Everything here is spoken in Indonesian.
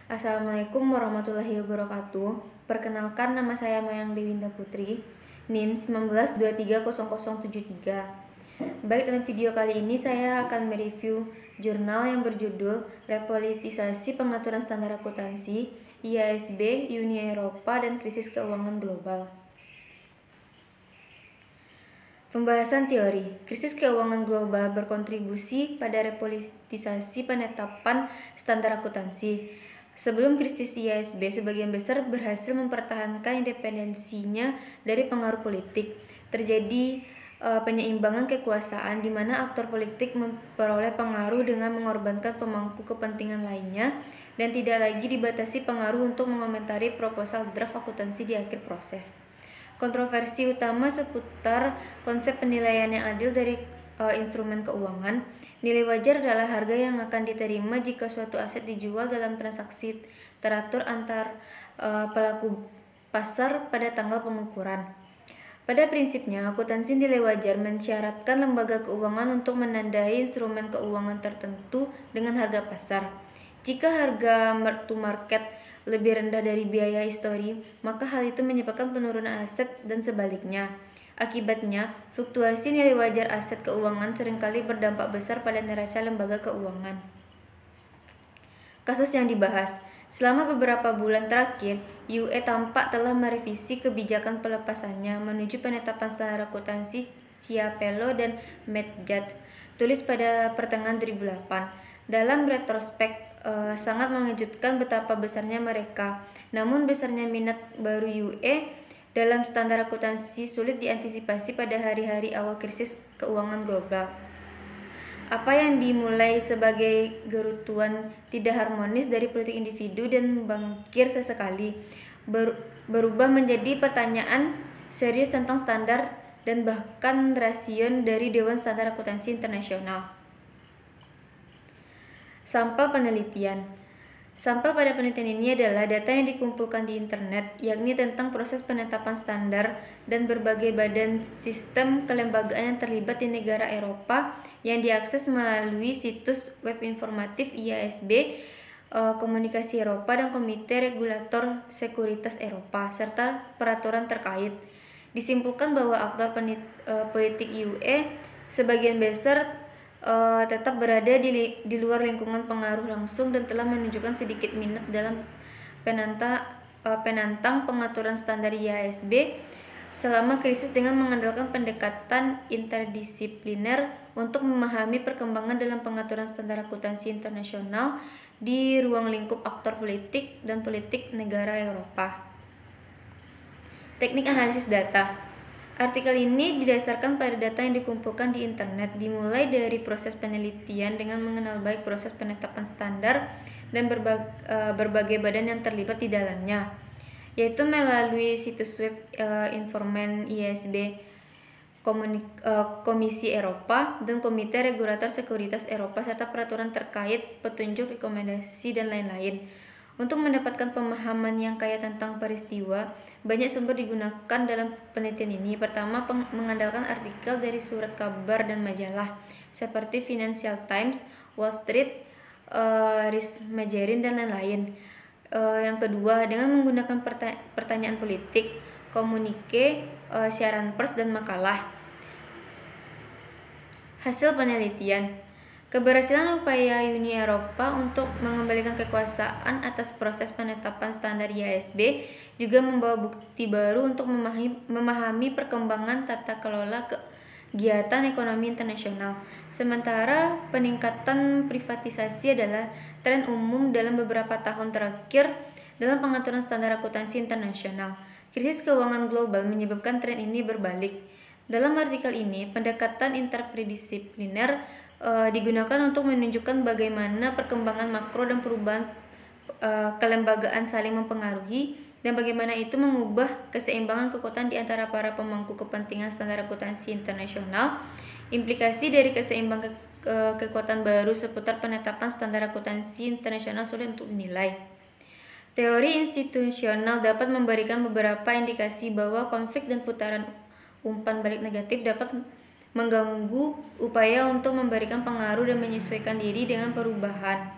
Assalamualaikum warahmatullahi wabarakatuh. Perkenalkan, nama saya Mayang Dewinda Putri, NIM 19230073. Baik, dalam video kali ini saya akan mereview jurnal yang berjudul Repolitisasi Pengaturan Standar Akuntansi, IASB, Uni Eropa, dan Krisis Keuangan Global. Pembahasan teori. Krisis keuangan global berkontribusi pada repolitisasi penetapan standar akuntansi. Sebelum krisis IASB, sebagian besar berhasil mempertahankan independensinya dari pengaruh politik. Terjadi penyeimbangan kekuasaan di mana aktor politik memperoleh pengaruh dengan mengorbankan pemangku kepentingan lainnya dan tidak lagi dibatasi pengaruh untuk mengomentari proposal draft akuntansi di akhir proses. Kontroversi utama seputar konsep penilaian yang adil dari instrumen keuangan. Nilai wajar adalah harga yang akan diterima jika suatu aset dijual dalam transaksi teratur antar pelaku pasar pada tanggal pengukuran. Pada prinsipnya, akuntansi nilai wajar mensyaratkan lembaga keuangan untuk menandai instrumen keuangan tertentu dengan harga pasar. Jika harga to market lebih rendah dari biaya histori, maka hal itu menyebabkan penurunan aset dan sebaliknya. Akibatnya, fluktuasi nilai wajar aset keuangan seringkali berdampak besar pada neraca lembaga keuangan. Kasus yang dibahas. Selama beberapa bulan terakhir, UE tampak telah merevisi kebijakan pelepasannya menuju penetapan standar akuntansi Ciapello dan Medjat, tulis pada pertengahan 2008. Dalam retrospek, sangat mengejutkan betapa besarnya mereka. Namun besarnya minat baru UE dalam standar akuntansi sulit diantisipasi pada hari-hari awal krisis keuangan global. Apa yang dimulai sebagai gerutuan tidak harmonis dari politik individu dan bangkir sesekali berubah menjadi pertanyaan serius tentang standar dan bahkan rasion dari Dewan Standar Akuntansi Internasional. Sampel penelitian. Sampel pada penelitian ini adalah data yang dikumpulkan di internet, yakni tentang proses penetapan standar dan berbagai badan sistem kelembagaan yang terlibat di negara Eropa yang diakses melalui situs web informatif IASB, Komunikasi Eropa, dan Komite Regulator Sekuritas Eropa, serta peraturan terkait. Disimpulkan bahwa aktor politik UE sebagian besar tetap berada di luar lingkungan pengaruh langsung dan telah menunjukkan sedikit minat dalam penantang pengaturan standar IASB selama krisis dengan mengandalkan pendekatan interdisipliner untuk memahami perkembangan dalam pengaturan standar akuntansi internasional di ruang lingkup aktor politik dan politik negara Eropa. Teknik analisis data. Artikel ini didasarkan pada data yang dikumpulkan di internet, dimulai dari proses penelitian dengan mengenal baik proses penetapan standar dan berbagai badan yang terlibat di dalamnya, yaitu melalui situs web Informan IASB, Komisi Eropa, dan Komite Regulator Sekuritas Eropa, serta peraturan terkait, petunjuk, rekomendasi, dan lain-lain. Untuk mendapatkan pemahaman yang kaya tentang peristiwa, banyak sumber digunakan dalam penelitian ini. Pertama, mengandalkan artikel dari surat kabar dan majalah seperti Financial Times, Wall Street, Risk Magazine, dan lain-lain. Yang kedua, dengan menggunakan pertanyaan politik, komunike, siaran pers, dan makalah. Hasil penelitian. Keberhasilan upaya Uni Eropa untuk mengembalikan kekuasaan atas proses penetapan standar IASB juga membawa bukti baru untuk memahami perkembangan tata kelola kegiatan ekonomi internasional. Sementara peningkatan privatisasi adalah tren umum dalam beberapa tahun terakhir dalam pengaturan standar akuntansi internasional. Krisis keuangan global menyebabkan tren ini berbalik. Dalam artikel ini, pendekatan interdisipliner digunakan untuk menunjukkan bagaimana perkembangan makro dan perubahan kelembagaan saling mempengaruhi dan bagaimana itu mengubah keseimbangan kekuatan di antara para pemangku kepentingan standar akuntansi internasional. Implikasi dari keseimbangan kekuatan baru seputar penetapan standar akuntansi internasional sulit untuk dinilai. Teori institusional dapat memberikan beberapa indikasi bahwa konflik dan putaran umpan balik negatif dapat mengganggu upaya untuk memberikan pengaruh dan menyesuaikan diri dengan perubahan.